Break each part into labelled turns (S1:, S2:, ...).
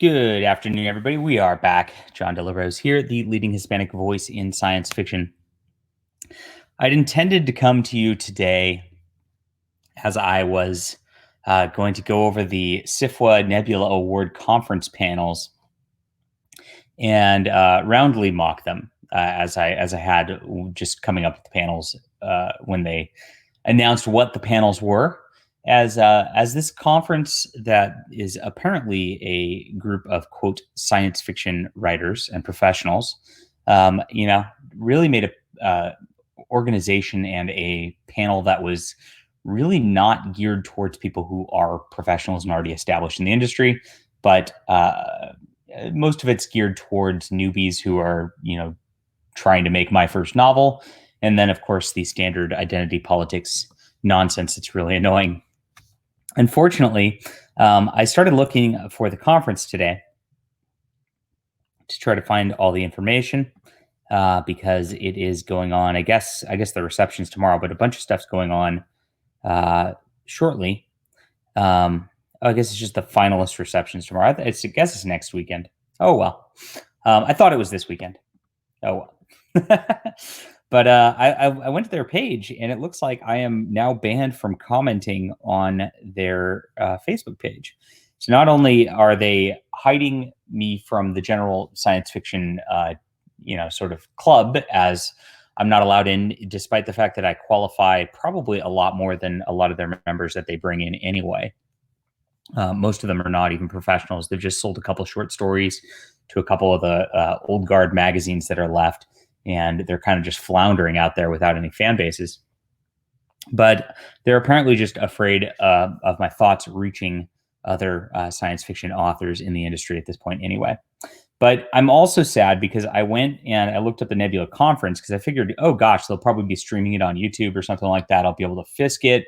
S1: Good afternoon, everybody. We are back. John De La Rose here, the leading Hispanic voice in science fiction. I'd intended to come to you today as I was going to go over the SFWA Nebula Award conference panels and roundly mock them as I had just coming up with the panels when they announced what the panels were. As this conference that is apparently a group of quote science fiction writers and professionals, really made a organization and a panel that was really not geared towards people who are professionals and already established in the industry, but most of it's geared towards newbies who are trying to make my first novel, and then of course the standard identity politics nonsense. It's really annoying. Unfortunately, I started looking for the conference today to try to find all the information because it is going on. I guess the reception's tomorrow, but a bunch of stuff's going on shortly. I guess it's just the finalist receptions tomorrow. I guess it's next weekend. Oh well. I thought it was this weekend. Oh well. But I went to their page, and it looks like I am now banned from commenting on their Facebook page. So not only are they hiding me from the general science fiction, sort of club, as I'm not allowed in, despite the fact that I qualify probably a lot more than a lot of their members that they bring in anyway. Most of them are not even professionals. They've just sold a couple short stories to a couple of the old guard magazines that are left, and they're kind of just floundering out there without any fan bases. But they're apparently just afraid of my thoughts reaching other science fiction authors in the industry at this point anyway. But I'm also sad because I went and I looked up the Nebula conference because I figured, oh gosh, they'll probably be streaming it on YouTube or something like that. I'll be able to Fisk it,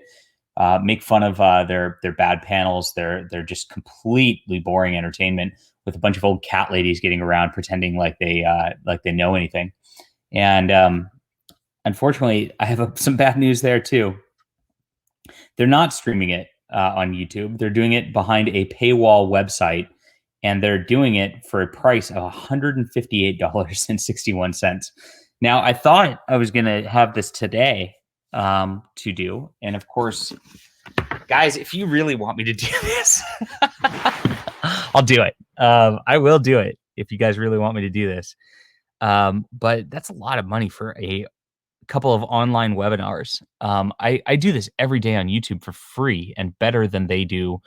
S1: make fun of their bad panels. They're just completely boring entertainment with a bunch of old cat ladies getting around pretending like they know anything. And unfortunately, I have some bad news there too. They're not streaming it on YouTube. They're doing it behind a paywall website, and they're doing it for a price of $158.61. Now, I thought I was going to have this today to do. And of course, guys, if you really want me to do this, I'll do it. I will do it if you guys really want me to do this. But that's a lot of money for a couple of online webinars. I do this every day on YouTube for free and better than they do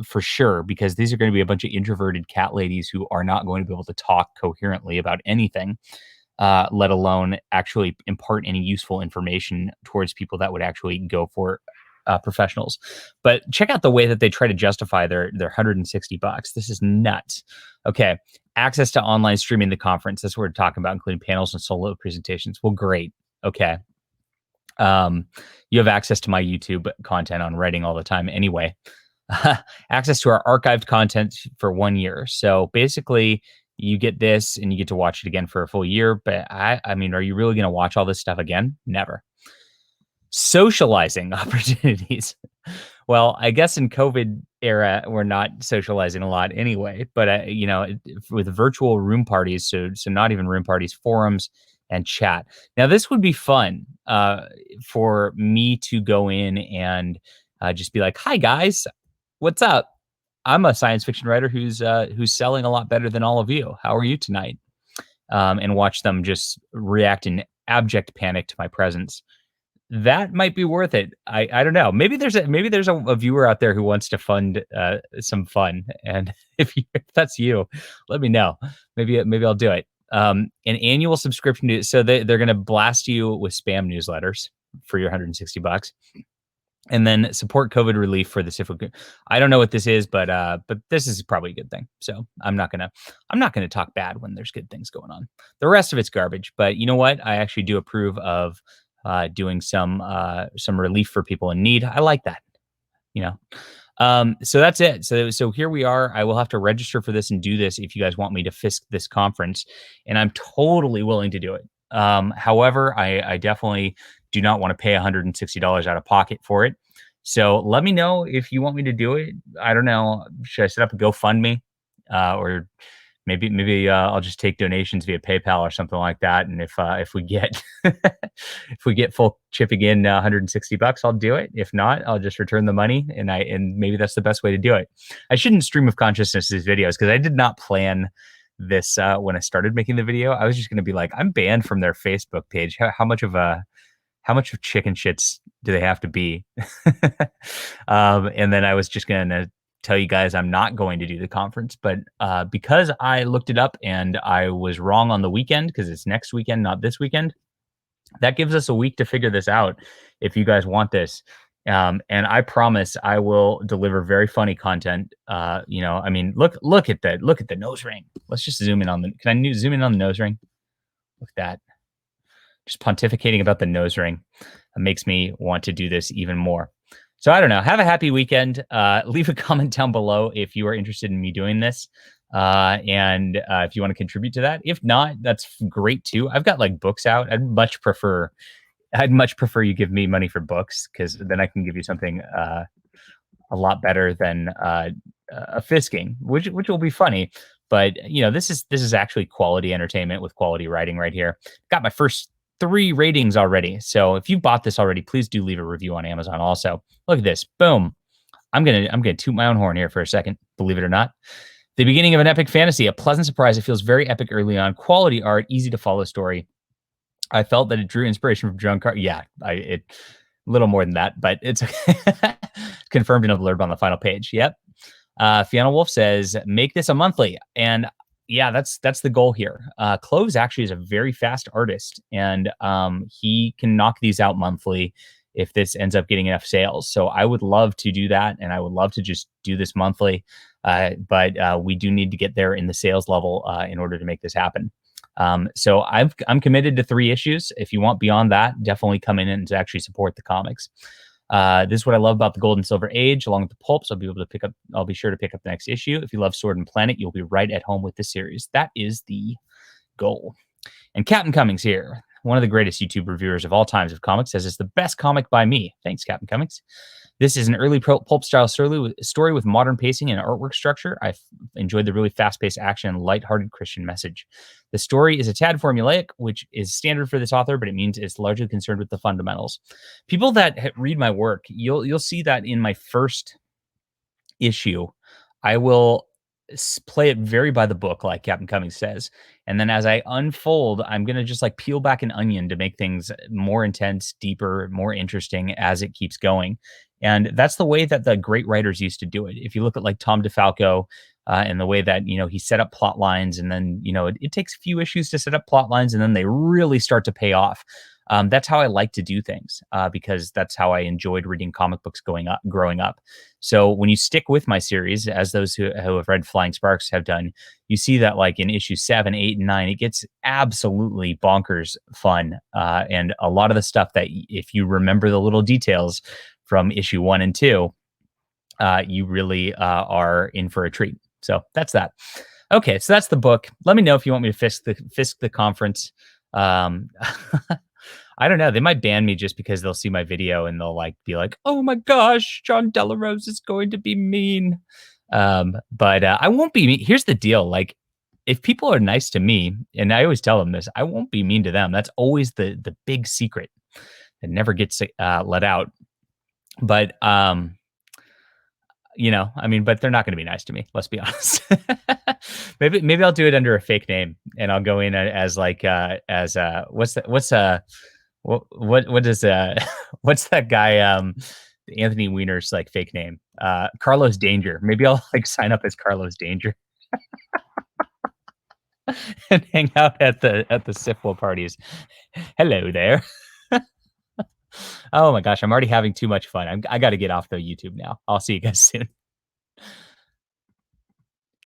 S1: for sure, because these are going to be a bunch of introverted cat ladies who are not going to be able to talk coherently about anything, let alone actually impart any useful information towards people that would actually go for professionals. But check out the way that they try to justify their $160. This is nuts. Okay. Access to online streaming the conference. That's what we're talking about, including panels and solo presentations. Well, great. Okay. You have access to my YouTube content on writing all the time anyway. Access to our archived content for 1 year. So basically, you get this and you get to watch it again for a full year. But I mean, are you really going to watch all this stuff again? Never. Socializing opportunities. Well, I guess in COVID era, we're not socializing a lot anyway, but with virtual room parties, so not even room parties, forums and chat. Now, this would be fun for me to go in and just be like, "Hi guys, what's up? I'm a science fiction writer who's selling a lot better than all of you. How are you tonight?" And watch them just react in abject panic to my presence. That might be worth it. I don't know. Maybe there's a viewer out there who wants to fund some fun, and if that's you, let me know. Maybe I'll do it. An annual subscription to, so they're going to blast you with spam newsletters for your $160, and then support COVID relief for the SFWA. I don't know what this is, but this is probably a good thing. So I'm not gonna talk bad when there's good things going on. The rest of it's garbage. But you know what? I actually do approve of doing some relief for people in need. I like that, so that's it. So here we are. I will have to register for this and do this if you guys want me to Fisk this conference, and I'm totally willing to do it. However, I definitely do not want to pay $160 out of pocket for it. So let me know if you want me to do it. I don't know. Should I set up a GoFundMe? or maybe I'll just take donations via PayPal or something like that. And if we get if we get full chipping in $160, I'll do it. If not, I'll just return the money, and maybe that's the best way to do it. I shouldn't stream of consciousness these videos because I did not plan this when I started making the video. I was just going to be like, I'm banned from their Facebook page. How much of chicken shits do they have to be? And then I was just going to tell you guys I'm not going to do the conference, but because I looked it up and I was wrong on the weekend, because it's next weekend, not this weekend, that gives us a week to figure this out if you guys want this. And I promise I will deliver very funny content. I mean, look at the nose ring. Let's just zoom in on can I zoom in on the nose ring? Look at that. Just pontificating about the nose ring makes me want to do this even more. So I don't know. Have a happy weekend. Leave a comment down below if you are interested in me doing this. And if you want to contribute to that. If not, that's great too. I've got like books out. I'd much prefer you give me money for books, because then I can give you something a lot better than a fisking, which will be funny. But this is actually quality entertainment with quality writing right here. Got my first 3 ratings already. So if you bought this already, please do leave a review on Amazon also. Look at this. Boom. I'm gonna toot my own horn here for a second, believe it or not. The beginning of an epic fantasy, a pleasant surprise. It feels very epic early on. Quality art, easy to follow story. I felt that it drew inspiration from John Carter. Yeah, a little more than that, but it's confirmed in a blurb on the final page. Yep. Fiona Wolf says, make this a monthly. And yeah, that's the goal here. Cloves actually is a very fast artist, and he can knock these out monthly if this ends up getting enough sales. So I would love to do that, and I would love to just do this monthly. But we do need to get there in the sales level in order to make this happen. So I'm committed to 3 issues. If you want beyond that, definitely come in and to actually support the comics. This is what I love about the Gold and Silver Age, along with the pulps. I'll be sure to pick up the next issue. If you love Sword and Planet, you'll be right at home with the series. That is the goal. And Captain Cummings here, one of the greatest YouTube reviewers of all times of comics, says it's the best comic by me. Thanks, Captain Cummings. This is an early pulp style story with modern pacing and artwork structure. I've enjoyed the really fast-paced action and lighthearted Christian message. The story is a tad formulaic, which is standard for this author, but it means it's largely concerned with the fundamentals. People that read my work, you'll see that in my first issue, I will play it very by the book, like Captain Cummings says. And then as I unfold, I'm going to just like peel back an onion to make things more intense, deeper, more interesting as it keeps going. And that's the way that the great writers used to do it. If you look at like Tom DeFalco and the way that, he set up plot lines, and then, it takes a few issues to set up plot lines, and then they really start to pay off. That's how I like to do things, because that's how I enjoyed reading comic books growing up. So when you stick with my series, as those who have read Flying Sparks have done, you see that like in issue 7, 8, and 9, it gets absolutely bonkers fun. And a lot of the stuff that if you remember the little details from issue 1 and 2, you really are in for a treat. So that's that. Okay, so that's the book. Let me know if you want me to Fisk the conference. I don't know. They might ban me just because they'll see my video and they'll be like, "Oh my gosh, John Delarose is going to be mean." But I won't be mean. Here's the deal: like, if people are nice to me, and I always tell them this, I won't be mean to them. That's always the big secret that never gets let out. But I mean, but they're not going to be nice to me. Let's be honest. maybe I'll do it under a fake name, and I'll go in as what's that guy, Anthony Weiner's fake name, Carlos Danger. Maybe I'll sign up as Carlos Danger and hang out at the SFWA parties. Hello there. Oh my gosh, I'm already having too much fun. I got to get off the YouTube now. I'll see you guys soon.